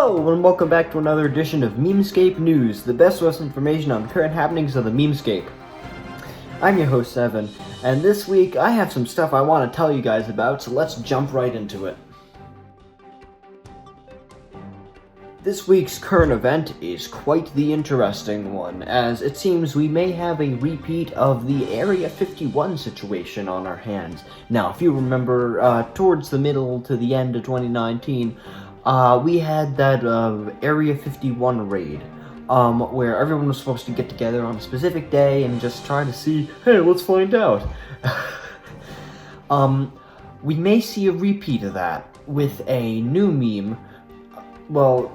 Hello, and welcome back to another edition of Memescape News, the best source of information on the current happenings of the Memescape. I'm your host, Evan, and this week I have some stuff I want to tell you guys about, so let's jump right into it. This week's current event is quite the interesting one, as it seems we may have a repeat of the Area 51 situation on our hands. Now, if you remember, towards the middle to the end of 2019, we had that Area 51 raid, where everyone was supposed to get together on a specific day and just try to see, hey, let's find out. We may see a repeat of that with a new meme,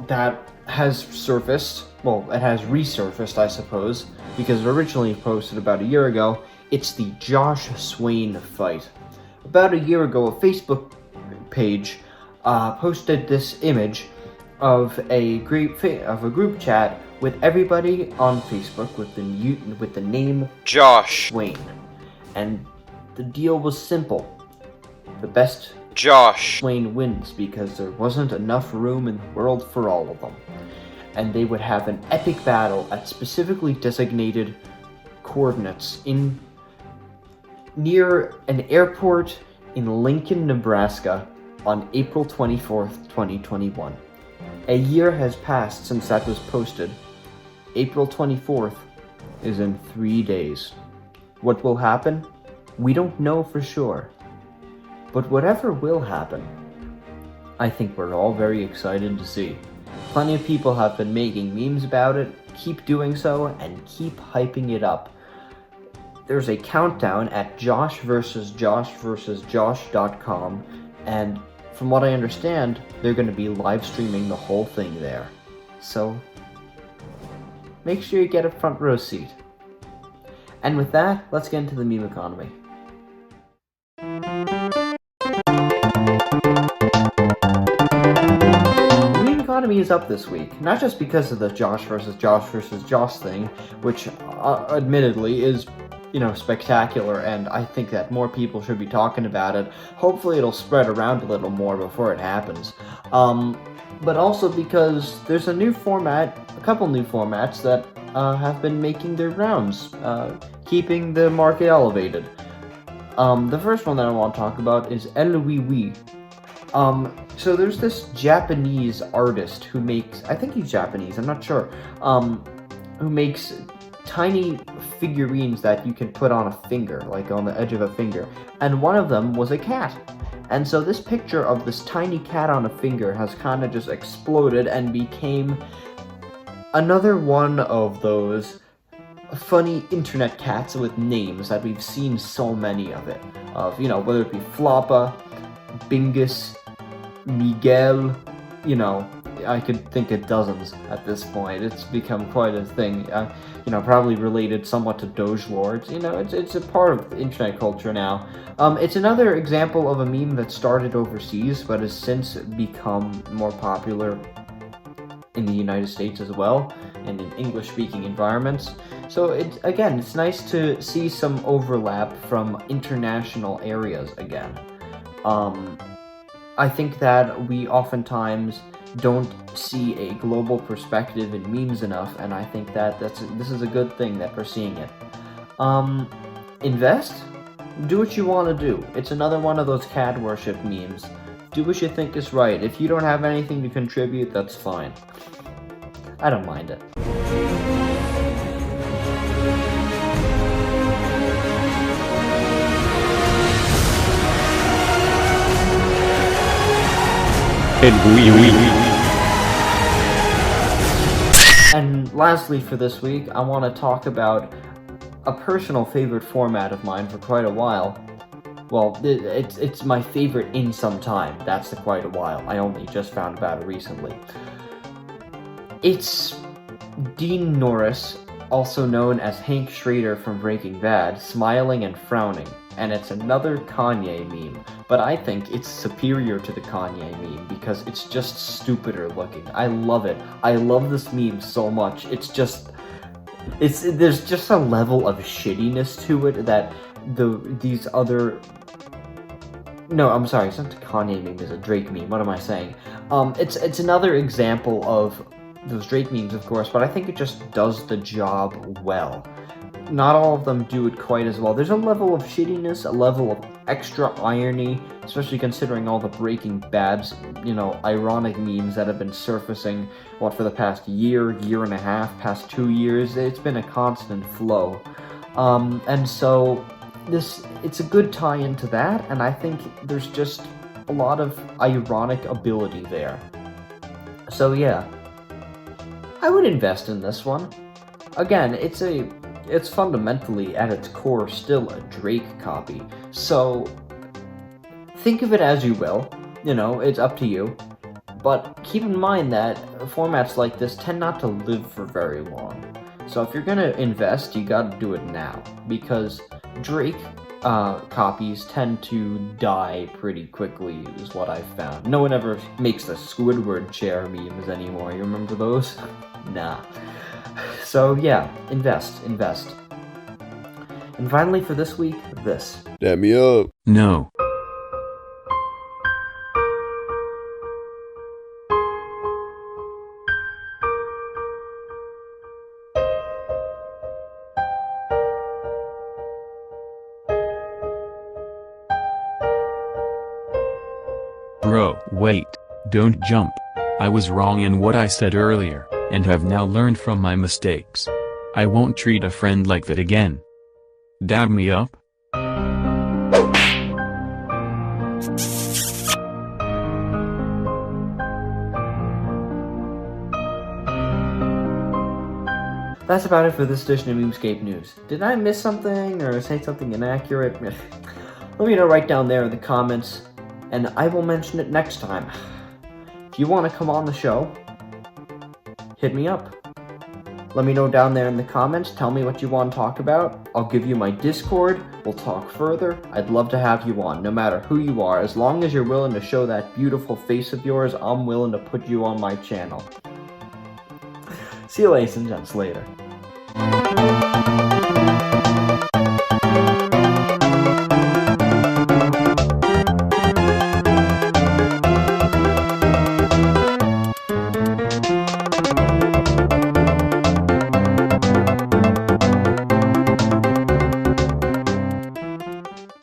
that has surfaced. It has resurfaced, I suppose, because it originally posted about a year ago. It's the Josh Swain fight. About a year ago, a Facebook page posted this image of a group chat with everybody on Facebook with the name Josh Swain, and the deal was simple: the best Josh Swain wins, because there wasn't enough room in the world for all of them, and they would have an epic battle at specifically designated coordinates near an airport in Lincoln, Nebraska, on April 24th, 2021. A year has passed since that was posted. April 24th is in 3 days. What will happen? We don't know for sure. But whatever will happen, I think we're all very excited to see. Plenty of people have been making memes about it. Keep doing so and keep hyping it up. There's a countdown at josh.com, and from what I understand, they're going to be live streaming the whole thing there. So make sure you get a front row seat. And with that, let's get into the meme economy. The meme economy is up this week, not just because of the Josh versus Josh thing, which admittedly is spectacular, and I think that more people should be talking about it. Hopefully it'll spread around a little more before it happens. But also because there's a couple new formats that have been making their rounds, keeping the market elevated. The first one that I want to talk about is wiwi. So there's this Japanese artist who makes, I think he's Japanese, I'm not sure, who makes tiny figurines that you can put on a finger, like on the edge of a finger, and one of them was a cat. And so this picture of this tiny cat on a finger has kind of just exploded and became another one of those funny internet cats with names that we've seen so many of it, whether it be Floppa, Bingus, Miguel, I could think of dozens at this point. It's become quite a thing, probably related somewhat to Doge Lords. It's a part of the internet culture now. It's another example of a meme that started overseas, but has since become more popular in the United States as well, and in English-speaking environments. So it's nice to see some overlap from international areas again. I think that we oftentimes don't see a global perspective in memes enough, and I think that this is a good thing that we're seeing it. Invest? Do what you want to do. It's another one of those cat worship memes. Do what you think is right. If you don't have anything to contribute, that's fine. I don't mind it. And lastly for this week, I want to talk about a personal favorite format of mine for quite a while. It's my favorite in some time. That's the quite a while. I only just found about it recently. It's Dean Norris, also known as Hank Schrader from Breaking Bad, smiling and frowning. And it's another Kanye meme, but I think it's superior to the Kanye meme because it's just stupider looking. I love it. I love this meme so much. There's just a level of shittiness to it that these other No, I'm sorry, it's not a Kanye meme, it's a Drake meme. What am I saying? It's another example of those Drake memes, of course, but I think it just does the job well. Not all of them do it quite as well. There's a level of shittiness, a level of extra irony, especially considering all the Breaking Bad's, ironic memes that have been surfacing, for the past year and a half, past 2 years. It's been a constant flow. And so it's a good tie into that, and I think there's just a lot of ironic ability there. So yeah, I would invest in this one. Again, it's fundamentally, at its core, still a Drake copy. So, think of it as you will. It's up to you. But keep in mind that formats like this tend not to live for very long. So if you're gonna invest, you gotta do it now. Because Drake copies tend to die pretty quickly, is what I've found. No one ever makes the Squidward chair memes anymore. You remember those? Nah. So yeah, invest. And finally for this week, this. Dab me up. No. Bro, wait. Don't jump. I was wrong in what I said earlier, and have now learned from my mistakes. I won't treat a friend like that again. Dab me up? That's about it for this edition of Memescape News. Did I miss something or say something inaccurate? Let me know right down there in the comments, and I will mention it next time. If you want to come on the show, hit me up. Let me know down there in the comments. Tell me what you want to talk about. I'll give you my Discord. We'll talk further. I'd love to have you on, no matter who you are. As long as you're willing to show that beautiful face of yours, I'm willing to put you on my channel. See you ladies and gents later.